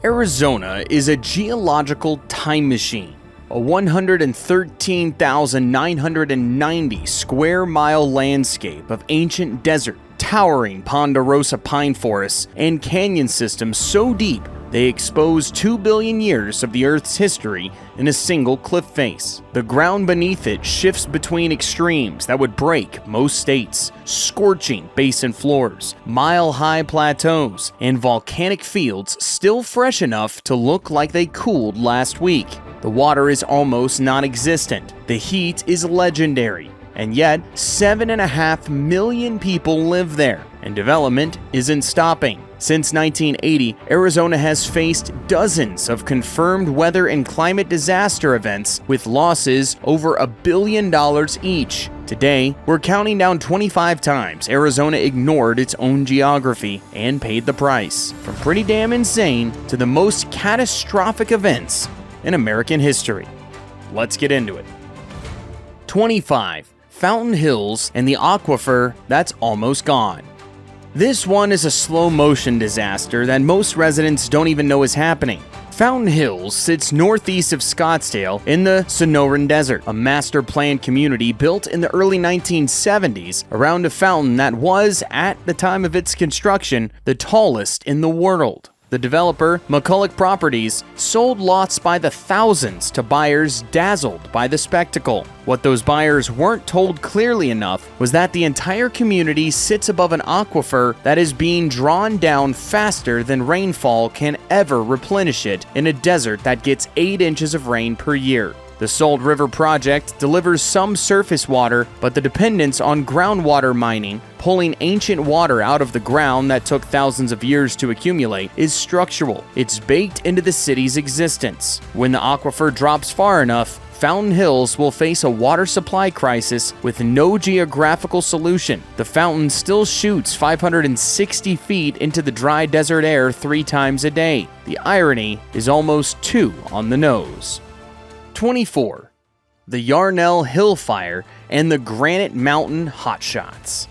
Arizona is a geological time machine, a 113,990 square mile landscape of ancient desert, towering ponderosa pine forests, and canyon systems so deep they expose 2 billion years of the Earth's history in a single cliff face. The ground beneath it shifts between extremes that would break most states, scorching basin floors, mile-high plateaus, and volcanic fields still fresh enough to look like they cooled last week. The water is almost non-existent. The heat is legendary. And yet, 7.5 million people live there, and development isn't stopping. Since 1980, Arizona has faced dozens of confirmed weather and climate disaster events with losses over $1 billion each. Today, we're counting down 25 times Arizona ignored its own geography and paid the price. From pretty damn insane to the most catastrophic events in American history. Let's get into it. 25. Fountain Hills and the aquifer that's almost gone. This one is a slow-motion disaster that most residents don't even know is happening. Fountain Hills sits northeast of Scottsdale in the Sonoran Desert, a master-planned community built in the early 1970s around a fountain that was, at the time of its construction, the tallest in the world. The developer, McCulloch Properties, sold lots by the thousands to buyers dazzled by the spectacle. What those buyers weren't told clearly enough was that the entire community sits above an aquifer that is being drawn down faster than rainfall can ever replenish it in a desert that gets 8 inches of rain per year. The Salt River project delivers some surface water, but the dependence on groundwater mining, pulling ancient water out of the ground that took thousands of years to accumulate, is structural. It's baked into the city's existence. When the aquifer drops far enough, Fountain Hills will face a water supply crisis with no geographical solution. The fountain still shoots 560 feet into the dry desert air 3 times a day. The irony is almost too on the nose. 24. The Yarnell Hill Fire and the Granite Mountain Hotshots.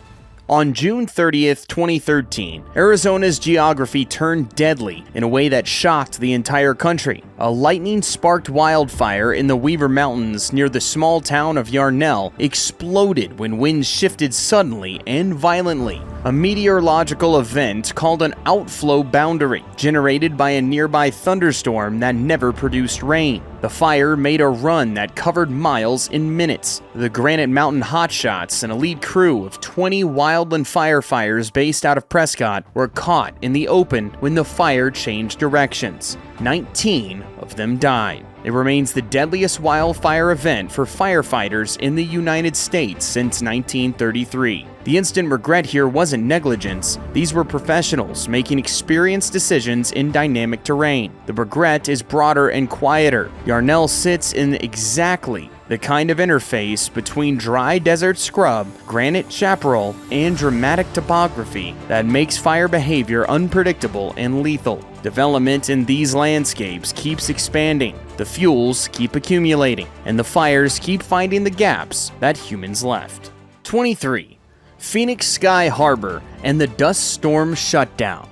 On June 30th, 2013, Arizona's geography turned deadly in a way that shocked the entire country. A lightning-sparked wildfire in the Weaver Mountains near the small town of Yarnell exploded when winds shifted suddenly and violently. A meteorological event called an outflow boundary, generated by a nearby thunderstorm that never produced rain. The fire made a run that covered miles in minutes. The Granite Mountain Hotshots, an elite crew of 20 wildland firefighters based out of Prescott, were caught in the open when the fire changed directions. 19 of them died. It remains the deadliest wildfire event for firefighters in the United States since 1933. The instant regret here wasn't negligence. These were professionals making experienced decisions in dynamic terrain. The regret is broader and quieter. Yarnell sits in exactly the kind of interface between dry desert scrub, granite chaparral, and dramatic topography that makes fire behavior unpredictable and lethal. Development in these landscapes keeps expanding, the fuels keep accumulating, and the fires keep finding the gaps that humans left. 23. Phoenix Sky Harbor and the dust storm shutdown.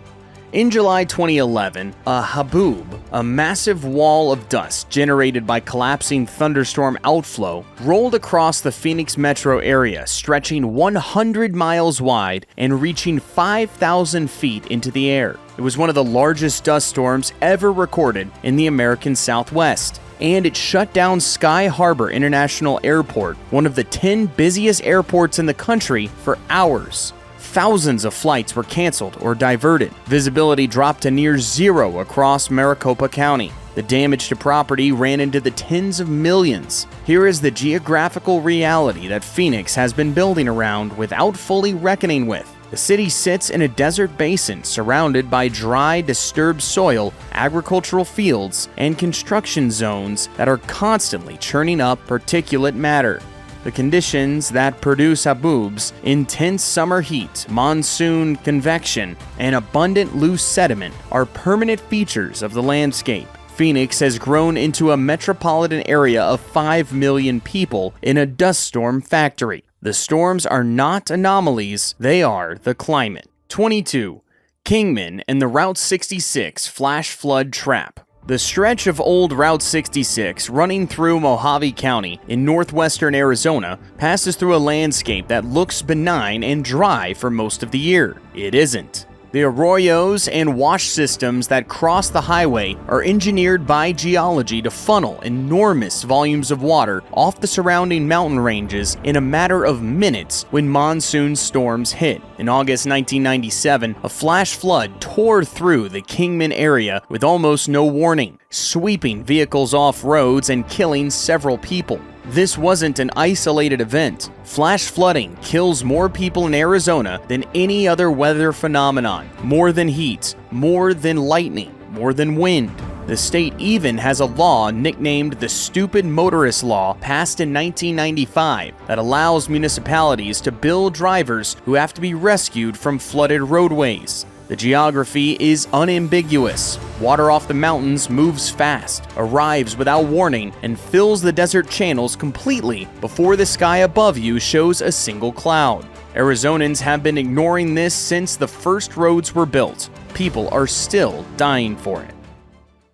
In July 2011, a haboob, a massive wall of dust generated by collapsing thunderstorm outflow, rolled across the Phoenix metro area, stretching 100 miles wide and reaching 5,000 feet into the air. It was one of the largest dust storms ever recorded in the American Southwest, and it shut down Sky Harbor International Airport, one of the 10 busiest airports in the country, for hours. Thousands of flights were canceled or diverted. Visibility dropped to near zero across Maricopa County. The damage to property ran into the tens of millions. Here is the geographical reality that Phoenix has been building around without fully reckoning with. The city sits in a desert basin surrounded by dry, disturbed soil, agricultural fields, and construction zones that are constantly churning up particulate matter. The conditions that produce haboobs, intense summer heat, monsoon convection, and abundant loose sediment are permanent features of the landscape. Phoenix has grown into a metropolitan area of 5 million people in a dust storm factory. The storms are not anomalies, they are the climate. 22. Kingman and the Route 66 flash flood trap. The stretch of old Route 66 running through Mojave County in northwestern Arizona passes through a landscape that looks benign and dry for most of the year. It isn't. The arroyos and wash systems that cross the highway are engineered by geology to funnel enormous volumes of water off the surrounding mountain ranges in a matter of minutes when monsoon storms hit. In August 1997, a flash flood tore through the Kingman area with almost no warning, sweeping vehicles off roads and killing several people. This wasn't an isolated event. Flash flooding kills more people in Arizona than any other weather phenomenon. More than heat, more than lightning, more than wind. The state even has a law nicknamed the Stupid Motorist Law, passed in 1995, that allows municipalities to bill drivers who have to be rescued from flooded roadways. The geography is unambiguous. Water off the mountains moves fast, arrives without warning, and fills the desert channels completely before the sky above you shows a single cloud. Arizonans have been ignoring this since the first roads were built. People are still dying for it.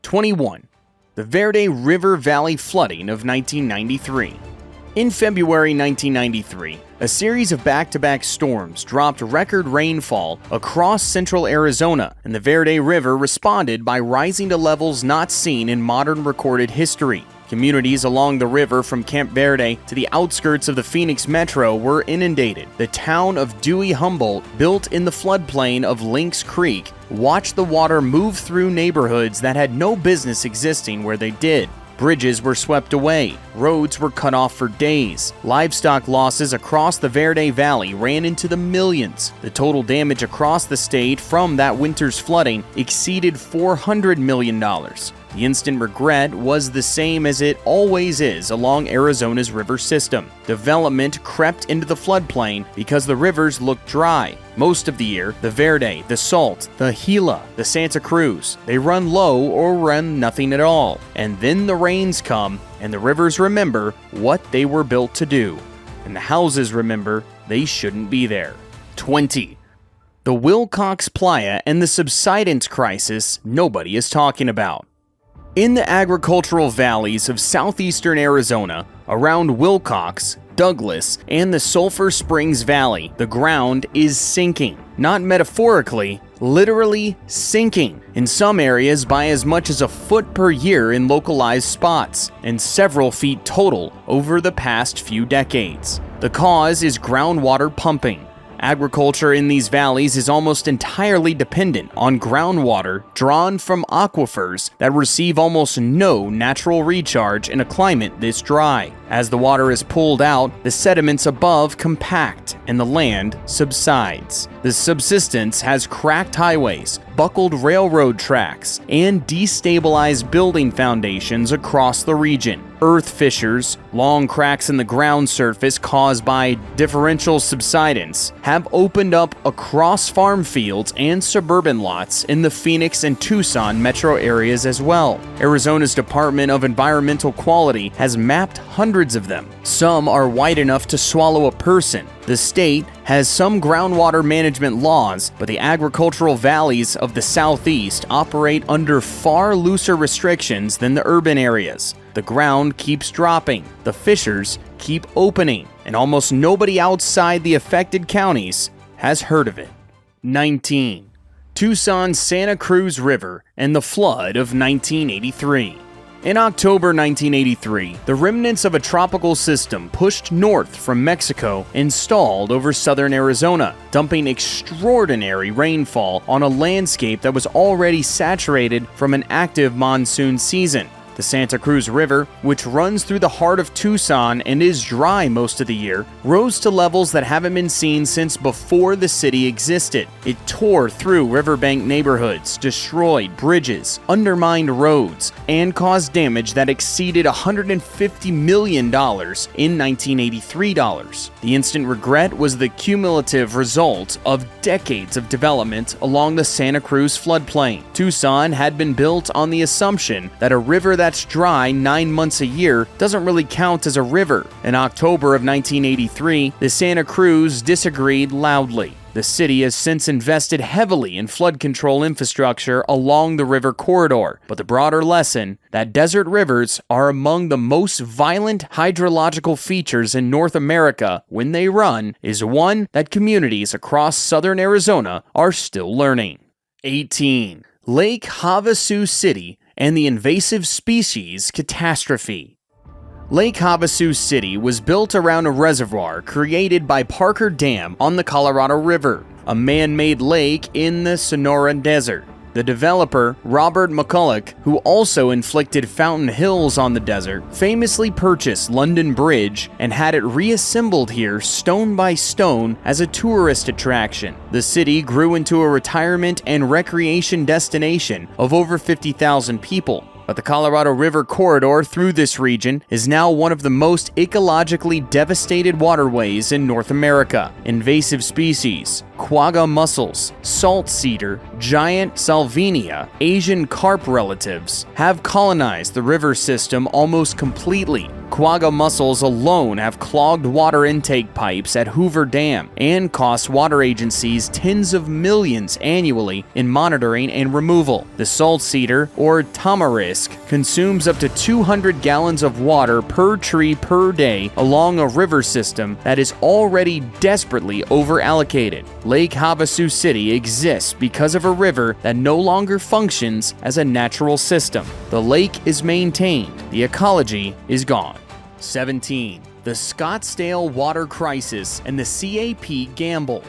21. The Verde River Valley flooding of 1993. In February 1993, a series of back-to-back storms dropped record rainfall across central Arizona, and the Verde River responded by rising to levels not seen in modern recorded history. Communities along the river from Camp Verde to the outskirts of the Phoenix metro were inundated. The town of Dewey-Humboldt, built in the floodplain of Lynx Creek, watched the water move through neighborhoods that had no business existing where they did. Bridges were swept away, roads were cut off for days. Livestock losses across the Verde Valley ran into the millions. The total damage across the state from that winter's flooding exceeded $400 million. The instant regret was the same as it always is along Arizona's river system. Development crept into the floodplain because the rivers looked dry. Most of the year, the Verde, the Salt, the Gila, the Santa Cruz, they run low or run nothing at all. And then the rains come, and the rivers remember what they were built to do. And the houses remember they shouldn't be there. 20. The Wilcox Playa and the subsidence crisis nobody is talking about. In the agricultural valleys of southeastern Arizona, around Wilcox, Douglas, and the Sulphur Springs Valley, the ground is sinking. Not metaphorically, literally sinking. In some areas by as much as a foot per year in localized spots, and several feet total over the past few decades. The cause is groundwater pumping. Agriculture in these valleys is almost entirely dependent on groundwater drawn from aquifers that receive almost no natural recharge in a climate this dry. As the water is pulled out, the sediments above compact and the land subsides. The subsidence has cracked highways, buckled railroad tracks, and destabilized building foundations across the region. Earth fissures, long cracks in the ground surface caused by differential subsidence, have opened up across farm fields and suburban lots in the Phoenix and Tucson metro areas as well. Arizona's Department of Environmental Quality has mapped hundreds of them. Some are wide enough to swallow a person. The state has some groundwater management laws, but the agricultural valleys of the southeast operate under far looser restrictions than the urban areas. The ground keeps dropping, the fissures keep opening, and almost nobody outside the affected counties has heard of it. 19. Tucson's Santa Cruz River and the flood of 1983. In October 1983, the remnants of a tropical system pushed north from Mexico and stalled over southern Arizona, dumping extraordinary rainfall on a landscape that was already saturated from an active monsoon season. The Santa Cruz River, which runs through the heart of Tucson and is dry most of the year, rose to levels that haven't been seen since before the city existed. It tore through riverbank neighborhoods, destroyed bridges, undermined roads, and caused damage that exceeded $150 million in 1983 dollars. The instant regret was the cumulative result of decades of development along the Santa Cruz floodplain. Tucson had been built on the assumption that a river that's dry 9 months a year doesn't really count as a river. In October of 1983, the Santa Cruz disagreed loudly. The city has since invested heavily in flood control infrastructure along the river corridor, but the broader lesson that desert rivers are among the most violent hydrological features in North America when they run is one that communities across southern Arizona are still learning. 18. Lake Havasu City and the invasive species catastrophe. Lake Havasu City was built around a reservoir created by Parker Dam on the Colorado River, a man-made lake in the Sonora Desert. The developer, Robert McCulloch, who also inflicted Fountain Hills on the desert, famously purchased London Bridge and had it reassembled here stone by stone as a tourist attraction. The city grew into a retirement and recreation destination of over 50,000 people. But the Colorado River corridor through this region is now one of the most ecologically devastated waterways in North America. Invasive species, quagga mussels, salt cedar, giant salvinia, Asian carp relatives have colonized the river system almost completely. Quagga mussels alone have clogged water intake pipes at Hoover Dam and cost water agencies tens of millions annually in monitoring and removal. The salt cedar, or tamarisk, consumes up to 200 gallons of water per tree per day along a river system that is already desperately overallocated. Lake Havasu City exists because of a river that no longer functions as a natural system. The lake is maintained, the ecology is gone. 17. The Scottsdale water crisis and the CAP gamble.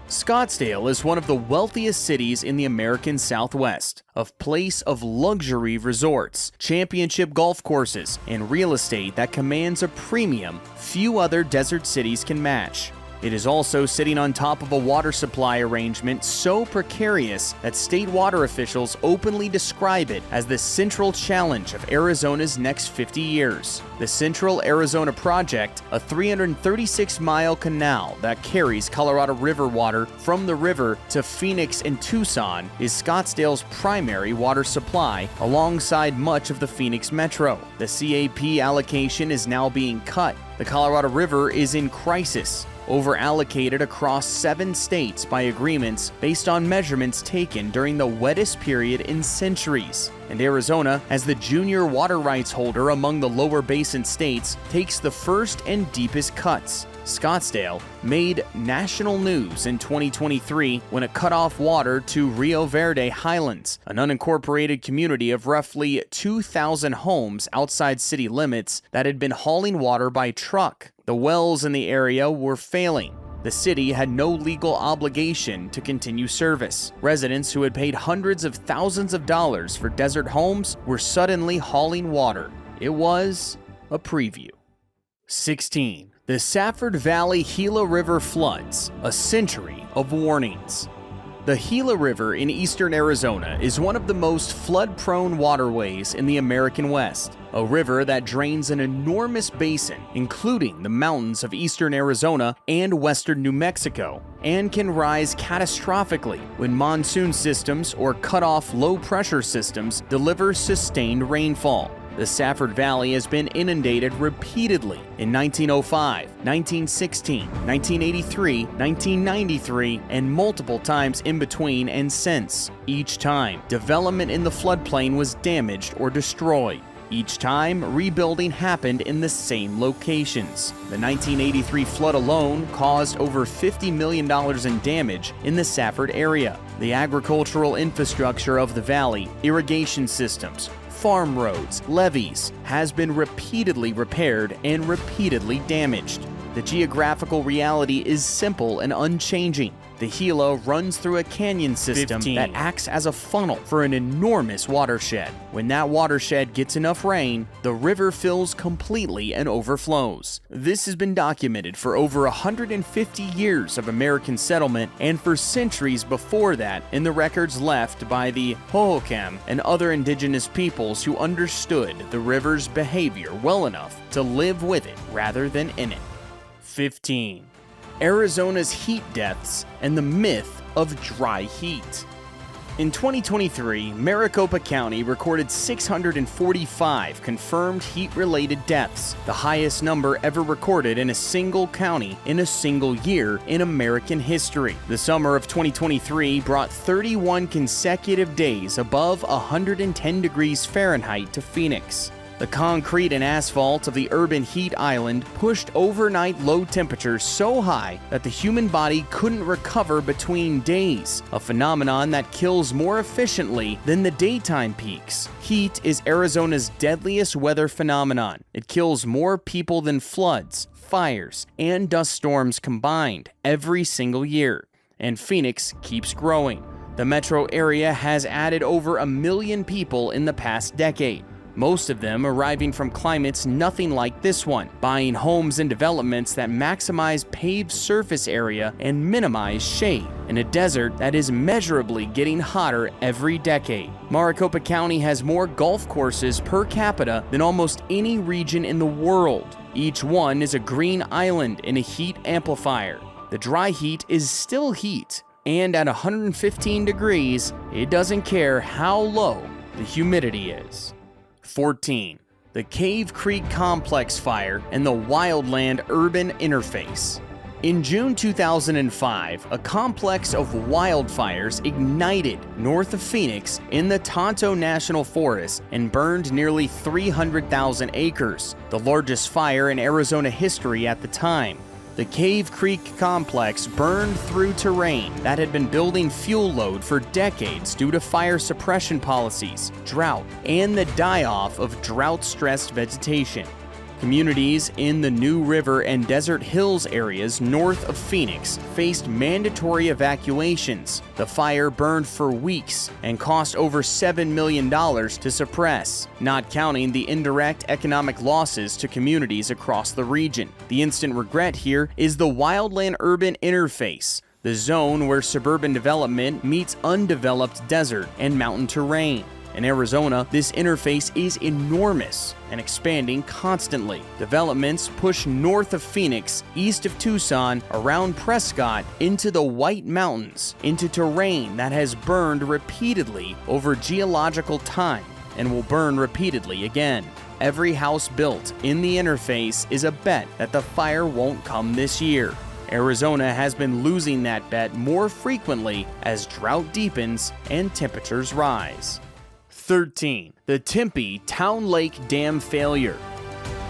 Scottsdale is one of the wealthiest cities in the American Southwest, a place of luxury resorts, championship golf courses, and real estate that commands a premium few other desert cities can match. It is also sitting on top of a water supply arrangement so precarious that state water officials openly describe it as the central challenge of Arizona's next 50 years. The Central Arizona Project, a 336-mile canal that carries Colorado River water from the river to Phoenix and Tucson, is Scottsdale's primary water supply alongside much of the Phoenix metro. The CAP allocation is now being cut. The Colorado River is in crisis, over-allocated across 7 states by agreements based on measurements taken during the wettest period in centuries. And Arizona, as the junior water rights holder among the lower basin states, takes the first and deepest cuts. Scottsdale made national news in 2023 when it cut off water to Rio Verde Highlands, an unincorporated community of roughly 2,000 homes outside city limits that had been hauling water by truck. The wells in the area were failing. The city had no legal obligation to continue service. Residents who had paid hundreds of thousands of dollars for desert homes were suddenly hauling water. It was a preview. 16. The Safford Valley Gila River floods, a century of warnings. The Gila River in eastern Arizona is one of the most flood-prone waterways in the American West, a river that drains an enormous basin, including the mountains of eastern Arizona and western New Mexico, and can rise catastrophically when monsoon systems or cut-off low-pressure systems deliver sustained rainfall. The Safford Valley has been inundated repeatedly in 1905, 1916, 1983, 1993, and multiple times in between and since. Each time, development in the floodplain was damaged or destroyed. Each time, rebuilding happened in the same locations. The 1983 flood alone caused over $50 million in damage in the Safford area. The agricultural infrastructure of the valley, irrigation systems, farm roads, levees, has been repeatedly repaired and repeatedly damaged. The geographical reality is simple and unchanging. The Gila runs through a canyon system 15. That acts as a funnel for an enormous watershed. When that watershed gets enough rain, the river fills completely and overflows. This has been documented for over 150 years of American settlement and for centuries before that in the records left by the Hohokam and other indigenous peoples who understood the river's behavior well enough to live with it rather than in it. 15. Arizona's heat deaths and the myth of dry heat. In 2023, Maricopa County recorded 645 confirmed heat-related deaths, the highest number ever recorded in a single county in a single year in American history. The summer of 2023 brought 31 consecutive days above 110 degrees Fahrenheit to Phoenix. The concrete and asphalt of the urban heat island pushed overnight low temperatures so high that the human body couldn't recover between days, a phenomenon that kills more efficiently than the daytime peaks. Heat is Arizona's deadliest weather phenomenon. It kills more people than floods, fires, and dust storms combined every single year. And Phoenix keeps growing. The metro area has added over 1 million people in the past decade, most of them arriving from climates nothing like this one, buying homes and developments that maximize paved surface area and minimize shade, in a desert that is measurably getting hotter every decade. Maricopa County has more golf courses per capita than almost any region in the world. Each one is a green island in a heat amplifier. The dry heat is still heat, and at 115 degrees, it doesn't care how low the humidity is. 14. The Cave Creek Complex Fire and the Wildland Urban Interface. In June 2005, a complex of wildfires ignited north of Phoenix in the Tonto National Forest and burned nearly 300,000 acres, the largest fire in Arizona history at the time. The Cave Creek complex burned through terrain that had been building fuel load for decades due to fire suppression policies, drought, and the die-off of drought-stressed vegetation. Communities in the New River and Desert Hills areas north of Phoenix faced mandatory evacuations. The fire burned for weeks and cost over $7 million to suppress, not counting the indirect economic losses to communities across the region. The instant regret here is the wildland urban interface, the zone where suburban development meets undeveloped desert and mountain terrain. In Arizona, this interface is enormous and expanding constantly. Developments push north of Phoenix, east of Tucson, around Prescott, into the White Mountains, into terrain that has burned repeatedly over geological time and will burn repeatedly again. Every house built in the interface is a bet that the fire won't come this year. Arizona has been losing that bet more frequently as drought deepens and temperatures rise. 13. The Tempe Town Lake Dam Failure.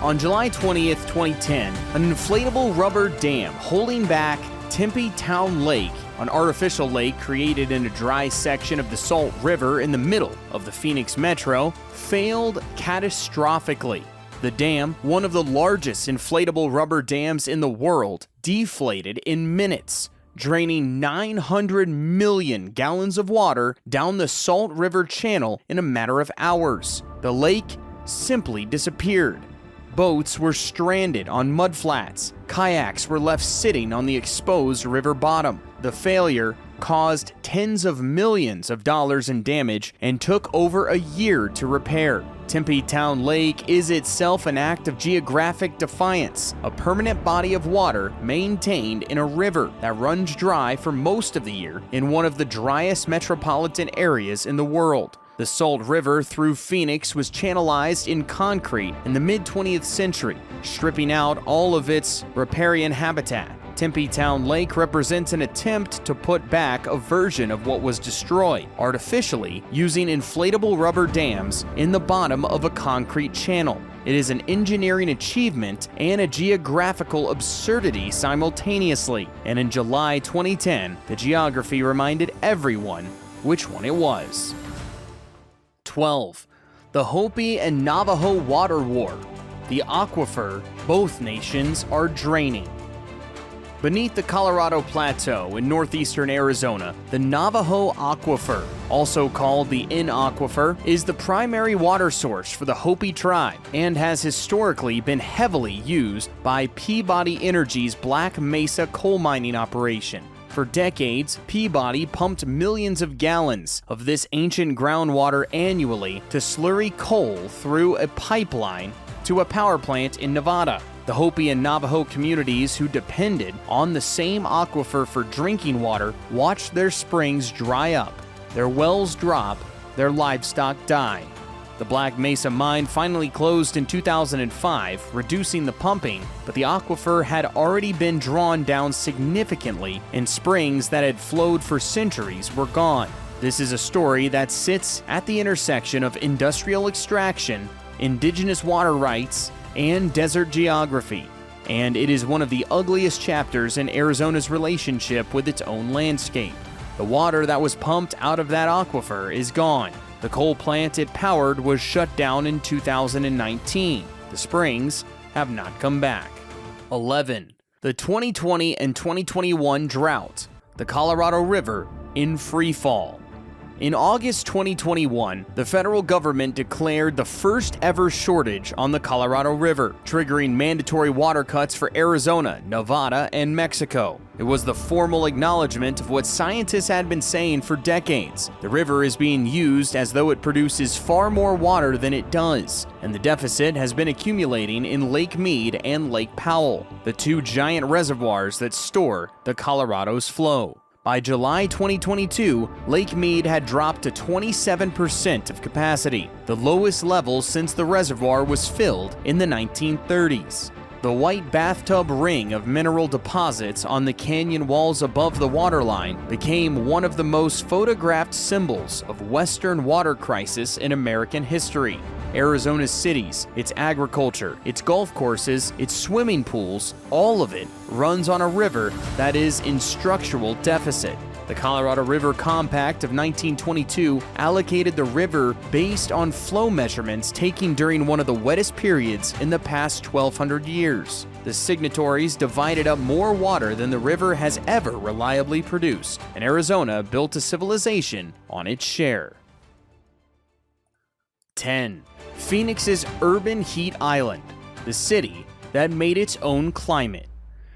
On July 20th, 2010, an inflatable rubber dam holding back Tempe Town Lake, an artificial lake created in a dry section of the Salt River in the middle of the Phoenix metro, failed catastrophically. The dam, one of the largest inflatable rubber dams in the world, deflated in minutes, draining 900 million gallons of water down the Salt River Channel in a matter of hours. The lake simply disappeared. Boats were stranded on mudflats. Kayaks were left sitting on the exposed river bottom. The failure caused tens of millions of dollars in damage and took over a year to repair. Tempe Town Lake is itself an act of geographic defiance, a permanent body of water maintained in a river that runs dry for most of the year in one of the driest metropolitan areas in the world. The Salt River through Phoenix was channelized in concrete in the mid-20th century, stripping out all of its riparian habitat. Tempe Town Lake represents an attempt to put back a version of what was destroyed artificially using inflatable rubber dams in the bottom of a concrete channel. It is an engineering achievement and a geographical absurdity simultaneously. And in July 2010, the geography reminded everyone which one it was. 12. The Hopi and Navajo Water War. The aquifer both nations are draining. Beneath the Colorado Plateau in northeastern Arizona, the Navajo Aquifer, also called the Inn Aquifer, is the primary water source for the Hopi tribe and has historically been heavily used by Peabody Energy's Black Mesa coal mining operation. For decades, Peabody pumped millions of gallons of this ancient groundwater annually to slurry coal through a pipeline to a power plant in Nevada. The Hopi and Navajo communities who depended on the same aquifer for drinking water watched their springs dry up, Their wells drop, their livestock die. The Black Mesa mine finally closed in 2005, reducing the pumping, but the aquifer had already been drawn down significantly, and springs that had flowed for centuries were gone. This is a story that sits at the intersection of industrial extraction, indigenous water rights, and desert geography, and it is one of the ugliest chapters in Arizona's relationship with its own landscape. The water that was pumped out of that aquifer is gone. The coal plant it powered was shut down in 2019. The springs have not come back. 11. The 2020 and 2021 drought. The Colorado River in free fall. In August 2021, the federal government declared the first ever shortage on the Colorado River, triggering mandatory water cuts for Arizona, Nevada, and Mexico. It was the formal acknowledgement of what scientists had been saying for decades. The river is being used as though it produces far more water than it does, and the deficit has been accumulating in Lake Mead and Lake Powell, the two giant reservoirs that store the Colorado's flow. By July 2022, Lake Mead had dropped to 27% of capacity, the lowest level since the reservoir was filled in the 1930s. The white bathtub ring of mineral deposits on the canyon walls above the waterline became one of the most photographed symbols of Western water crisis in American history. Arizona's cities, its agriculture, its golf courses, its swimming pools, all of it runs on a river that is in structural deficit. The Colorado River Compact of 1922 allocated the river based on flow measurements taken during one of the wettest periods in the past 1,200 years. The signatories divided up more water than the river has ever reliably produced, and Arizona built a civilization on its share. 10. Phoenix's urban heat island, the city that made its own climate.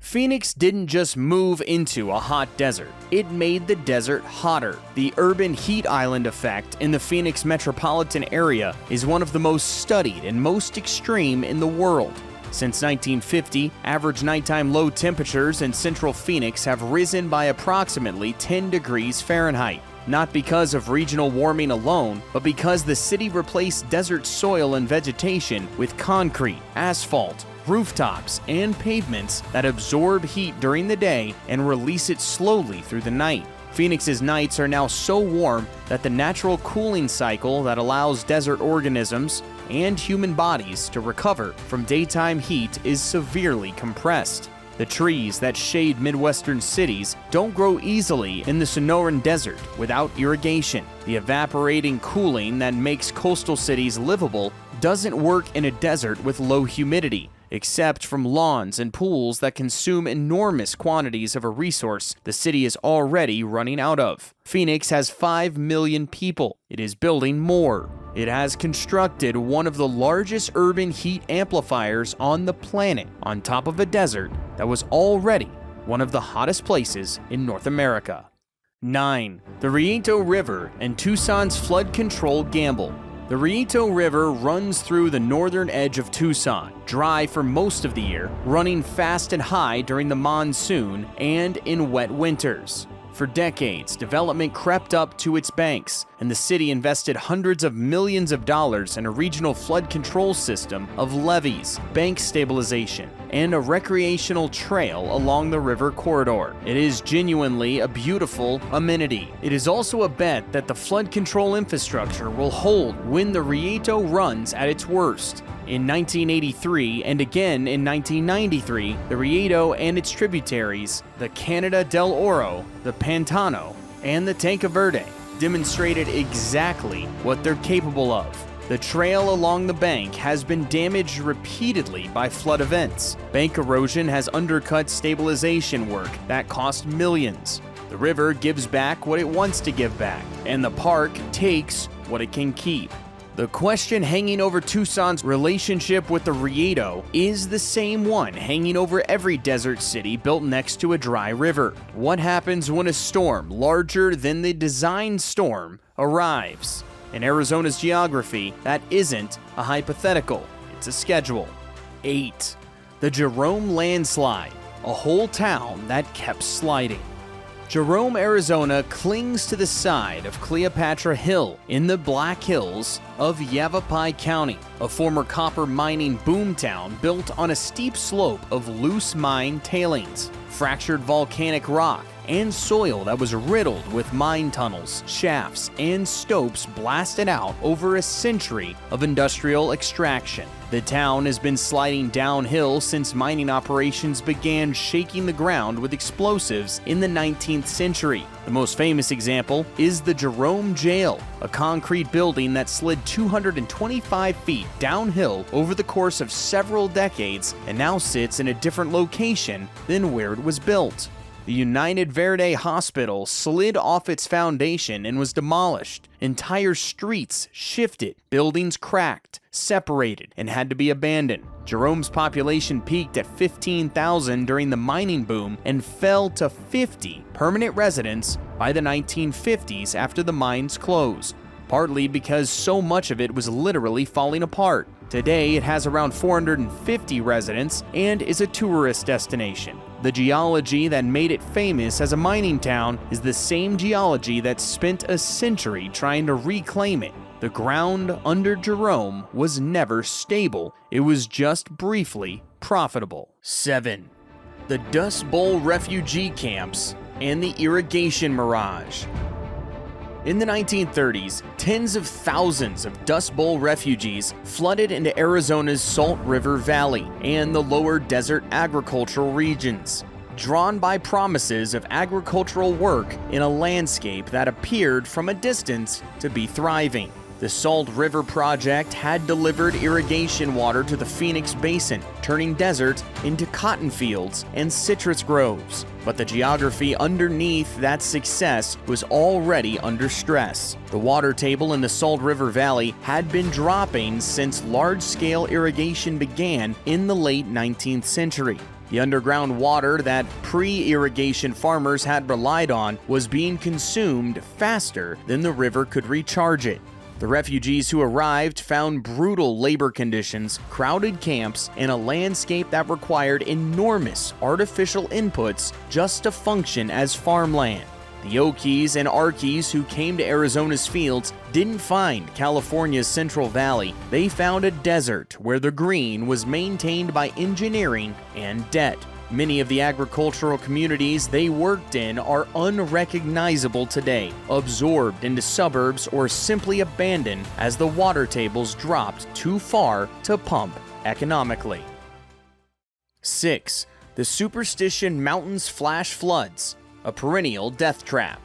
Phoenix didn't just move into a hot desert, it made the desert hotter. The urban heat island effect in the Phoenix metropolitan area is one of the most studied and most extreme in the world. Since 1950, average nighttime low temperatures in central Phoenix have risen by approximately 10 degrees Fahrenheit. Not because of regional warming alone, but because the city replaced desert soil and vegetation with concrete, asphalt, rooftops, and pavements that absorb heat during the day and release it slowly through the night. Phoenix's nights are now so warm that the natural cooling cycle that allows desert organisms and human bodies to recover from daytime heat is severely compressed. The trees that shade Midwestern cities don't grow easily in the Sonoran Desert without irrigation. The evaporating cooling that makes coastal cities livable doesn't work in a desert with low humidity, except from lawns and pools that consume enormous quantities of a resource the city is already running out of. Phoenix has 5 million people. It is building more. It has constructed one of the largest urban heat amplifiers on the planet on top of a desert that was already one of the hottest places in North America. 9. The Rieto River and Tucson's flood control gamble. The Rieto River runs through the northern edge of Tucson, dry for most of the year, running fast and high during the monsoon and in wet winters. For decades, development crept up to its banks, and the city invested hundreds of millions of dollars in a regional flood control system of levees, bank stabilization, and a recreational trail along the river corridor. It is genuinely a beautiful amenity. It is also a bet that the flood control infrastructure will hold when the Rieto runs at its worst. In 1983 and again in 1993, the Rieto and its tributaries, the Canada del Oro, the Pantano, and the Tanque Verde, demonstrated exactly what they're capable of. The trail along the bank has been damaged repeatedly by flood events. Bank erosion has undercut stabilization work that cost millions. The river gives back what it wants to give back, and the park takes what it can keep. The question hanging over Tucson's relationship with the Rieto is the same one hanging over every desert city built next to a dry river. What happens when a storm larger than the designed storm arrives? In Arizona's geography, that isn't a hypothetical, it's a schedule. 8. The Jerome landslide, a whole town that kept sliding. Jerome, Arizona clings to the side of Cleopatra Hill in the Black Hills of Yavapai County, a former copper mining boomtown built on a steep slope of loose mine tailings, fractured volcanic rock, and soil that was riddled with mine tunnels, shafts, and stopes blasted out over a century of industrial extraction. The town has been sliding downhill since mining operations began shaking the ground with explosives in the 19th century. The most famous example is the Jerome Jail, a concrete building that slid 225 feet downhill over the course of several decades and now sits in a different location than where it was built. The United Verde Hospital slid off its foundation and was demolished. Entire streets shifted, buildings cracked, separated, and had to be abandoned. Jerome's population peaked at 15,000 during the mining boom and fell to 50 permanent residents by the 1950s after the mines closed, partly because so much of it was literally falling apart. Today, it has around 450 residents and is a tourist destination. The geology that made it famous as a mining town is the same geology that spent a century trying to reclaim it. The ground under Jerome was never stable, it was just briefly profitable. 7. The Dust Bowl refugee camps and the irrigation mirage. In the 1930s, tens of thousands of Dust Bowl refugees flooded into Arizona's Salt River Valley and the lower desert agricultural regions, drawn by promises of agricultural work in a landscape that appeared from a distance to be thriving. The Salt River Project had delivered irrigation water to the Phoenix Basin, turning desert into cotton fields and citrus groves. But the geography underneath that success was already under stress. The water table in the Salt River Valley had been dropping since large-scale irrigation began in the late 19th century. The underground water that pre-irrigation farmers had relied on was being consumed faster than the river could recharge it. The refugees who arrived found brutal labor conditions, crowded camps, and a landscape that required enormous artificial inputs just to function as farmland. The Okies and Arkies who came to Arizona's fields didn't find California's Central Valley. They found a desert where the green was maintained by engineering and debt. Many of the agricultural communities they worked in are unrecognizable today, absorbed into suburbs or simply abandoned as the water tables dropped too far to pump economically. 6. The Superstition Mountains flash floods, a perennial death trap.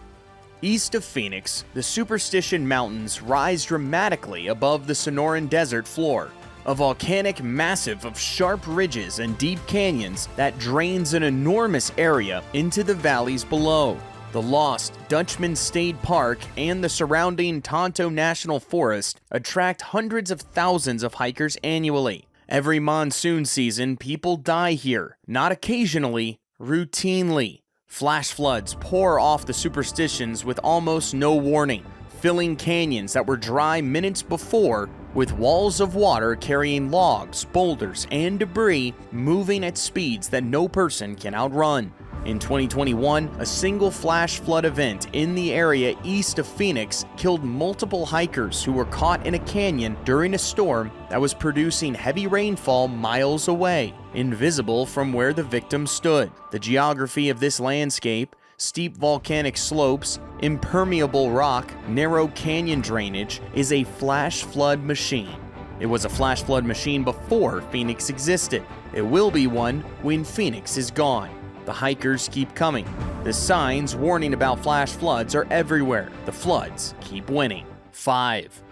East of Phoenix, the Superstition Mountains rise dramatically above the Sonoran Desert floor, a volcanic massif of sharp ridges and deep canyons that drains an enormous area into the valleys below. The lost Dutchman State Park and the surrounding Tonto National Forest attract hundreds of thousands of hikers annually. Every monsoon season, people die here, not occasionally, routinely. Flash floods pour off the Superstitions with almost no warning, filling canyons that were dry minutes before with walls of water carrying logs, boulders, and debris moving at speeds that no person can outrun. In 2021, a single flash flood event in the area east of Phoenix killed multiple hikers who were caught in a canyon during a storm that was producing heavy rainfall miles away, invisible from where the victim stood. The geography of this landscape, steep volcanic slopes, impermeable rock, narrow canyon drainage, is a flash flood machine. It was a flash flood machine before Phoenix existed. It will be one when Phoenix is gone. The hikers keep coming. The signs warning about flash floods are everywhere. The floods keep winning. 5.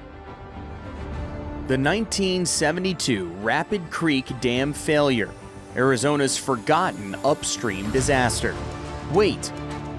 The 1972 Rapid Creek Dam failure, Arizona's forgotten upstream disaster. Wait,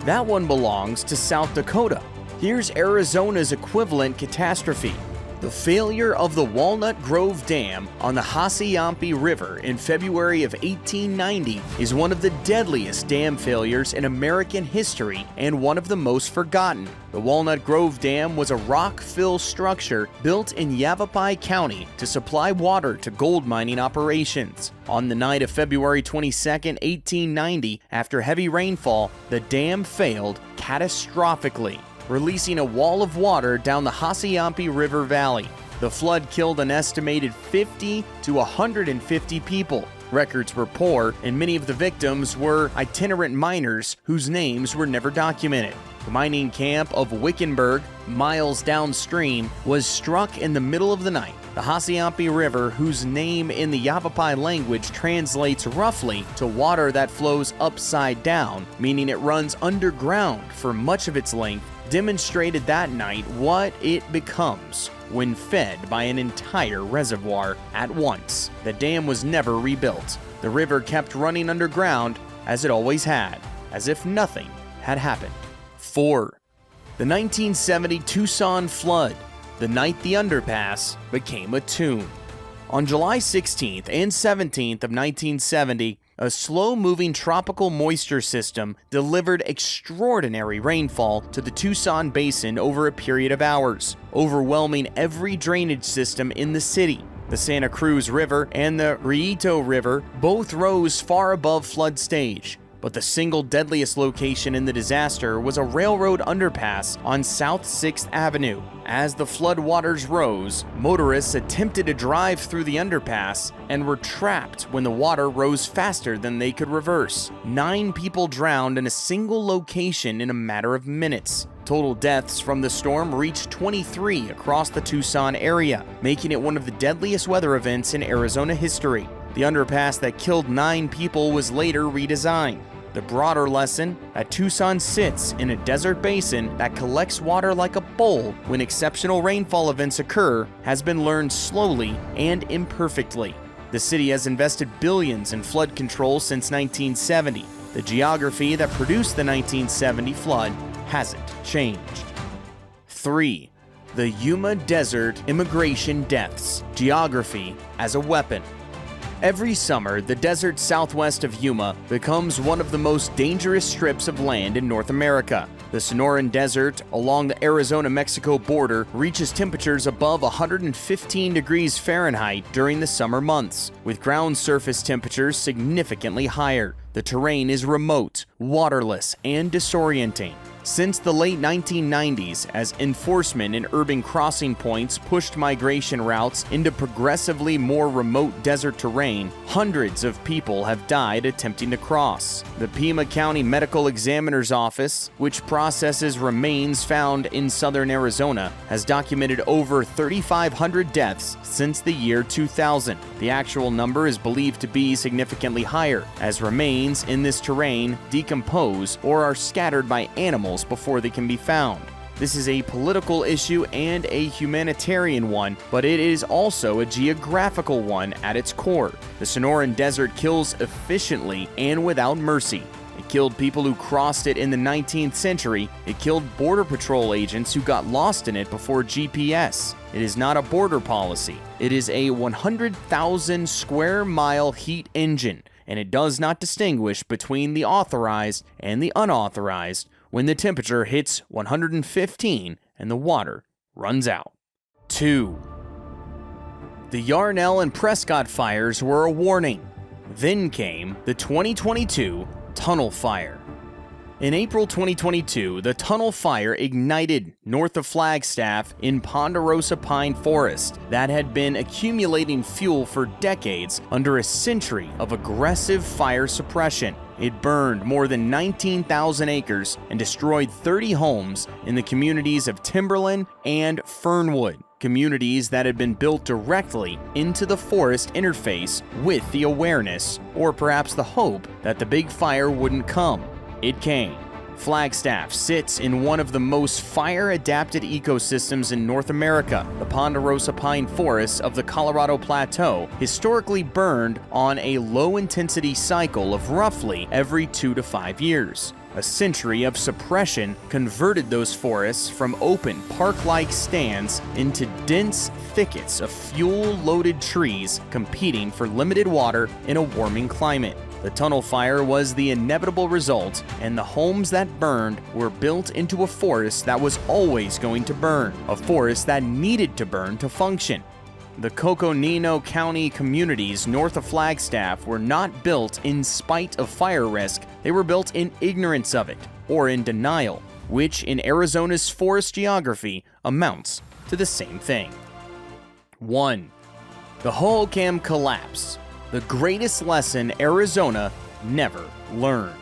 that one belongs to South Dakota. Here's Arizona's equivalent catastrophe. The failure of the Walnut Grove Dam on the Hassayampi River in February of 1890 is one of the deadliest dam failures in American history and one of the most forgotten. The Walnut Grove Dam was a rock-fill structure built in Yavapai County to supply water to gold mining operations. On the night of February 22, 1890, after heavy rainfall, the dam failed catastrophically, releasing a wall of water down the Hassayampi River Valley. The flood killed an estimated 50 to 150 people. Records were poor, and many of the victims were itinerant miners whose names were never documented. The mining camp of Wickenburg, miles downstream, was struck in the middle of the night. The Hassayampi River, whose name in the Yavapai language translates roughly to water that flows upside down, meaning it runs underground for much of its length, demonstrated that night what it becomes when fed by an entire reservoir at once. The dam was never rebuilt. The river kept running underground as it always had, as if nothing had happened. 4. The 1970 Tucson flood, the night the underpass became a tomb. On July 16th and 17th of 1970, a slow-moving tropical moisture system delivered extraordinary rainfall to the Tucson Basin over a period of hours, overwhelming every drainage system in the city. The Santa Cruz River and the Rito River both rose far above flood stage. But the single deadliest location in the disaster was a railroad underpass on South 6th Avenue. As the floodwaters rose, motorists attempted to drive through the underpass and were trapped when the water rose faster than they could reverse. 9 people drowned in a single location in a matter of minutes. Total deaths from the storm reached 23 across the Tucson area, making it one of the deadliest weather events in Arizona history. The underpass that killed 9 people was later redesigned. The broader lesson that Tucson sits in a desert basin that collects water like a bowl when exceptional rainfall events occur has been learned slowly and imperfectly. The city has invested billions in flood control since 1970. The geography that produced the 1970 flood hasn't changed. 3. The Yuma Desert immigration deaths. Geography as a weapon. Every summer, the desert southwest of Yuma becomes one of the most dangerous strips of land in North America. The Sonoran Desert along the Arizona-Mexico border reaches temperatures above 115 degrees Fahrenheit during the summer months, with ground surface temperatures significantly higher. The terrain is remote, waterless, and disorienting. Since the late 1990s, as enforcement in urban crossing points pushed migration routes into progressively more remote desert terrain, hundreds of people have died attempting to cross. The Pima County Medical Examiner's Office, which processes remains found in southern Arizona, has documented over 3,500 deaths since the year 2000. The actual number is believed to be significantly higher, as remains in this terrain decompose or are scattered by animals before they can be found. This is a political issue and a humanitarian one, but it is also a geographical one at its core. The Sonoran Desert kills efficiently and without mercy. It killed people who crossed it in the 19th century. It killed Border Patrol agents who got lost in it before GPS. It is not a border policy. It is a 100,000 square mile heat engine, and it does not distinguish between the authorized and the unauthorized when the temperature hits 115 and the water runs out. 2. The Yarnell and Prescott fires were a warning. Then came the 2022 Tunnel Fire. In April 2022, the Tunnel Fire ignited north of Flagstaff in Ponderosa Pine Forest that had been accumulating fuel for decades under a century of aggressive fire suppression. It burned more than 19,000 acres and destroyed 30 homes in the communities of Timberland and Fernwood, communities that had been built directly into the forest interface with the awareness, or perhaps the hope, that the big fire wouldn't come. It came. Flagstaff sits in one of the most fire-adapted ecosystems in North America. The Ponderosa Pine Forests of the Colorado Plateau historically burned on a low-intensity cycle of roughly every 2 to 5 years. A century of suppression converted those forests from open, park-like stands into dense thickets of fuel-loaded trees competing for limited water in a warming climate. The tunnel fire was the inevitable result, and the homes that burned were built into a forest that was always going to burn, a forest that needed to burn to function. The Coconino County communities north of Flagstaff were not built in spite of fire risk, they were built in ignorance of it, or in denial, which in Arizona's forest geography amounts to the same thing. 1. The Hohokam Collapse, the greatest lesson Arizona never learned.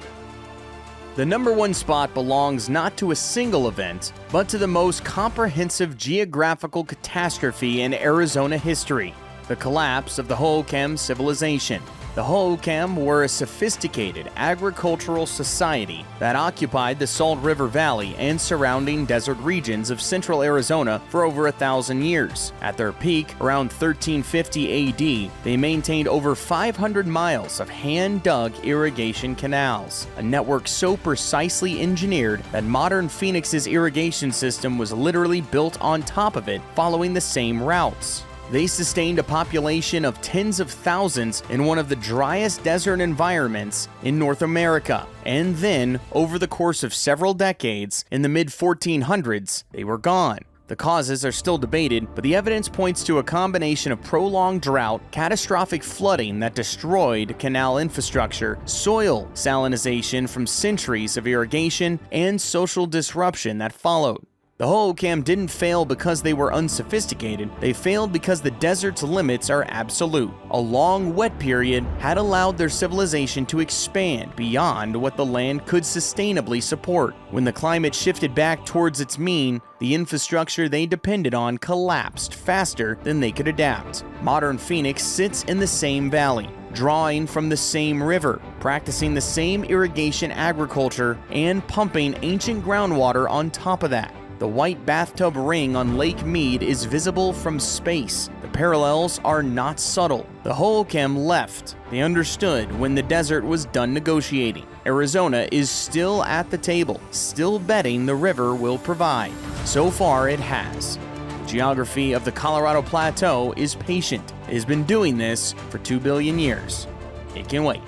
The number one spot belongs not to a single event, but to the most comprehensive geographical catastrophe in Arizona history, the collapse of the Hohokam civilization. The Hohokam were a sophisticated agricultural society that occupied the Salt River Valley and surrounding desert regions of central Arizona for over 1,000 years. At their peak, around 1350 AD, they maintained over 500 miles of hand-dug irrigation canals, a network so precisely engineered that modern Phoenix's irrigation system was literally built on top of it, following the same routes. They sustained a population of tens of thousands in one of the driest desert environments in North America. And then, over the course of several decades, in the mid-1400s, they were gone. The causes are still debated, but the evidence points to a combination of prolonged drought, catastrophic flooding that destroyed canal infrastructure, soil salinization from centuries of irrigation, and social disruption that followed. The Hohokam didn't fail because they were unsophisticated, they failed because the desert's limits are absolute. A long wet period had allowed their civilization to expand beyond what the land could sustainably support. When the climate shifted back towards its mean, the infrastructure they depended on collapsed faster than they could adapt. Modern Phoenix sits in the same valley, drawing from the same river, practicing the same irrigation agriculture, and pumping ancient groundwater on top of that. The white bathtub ring on Lake Mead is visible from space. The parallels are not subtle. The Hohokam left. They understood when the desert was done negotiating. Arizona is still at the table, still betting the river will provide. So far, it has. The geography of the Colorado Plateau is patient. It has been doing this for 2 billion years. It can wait.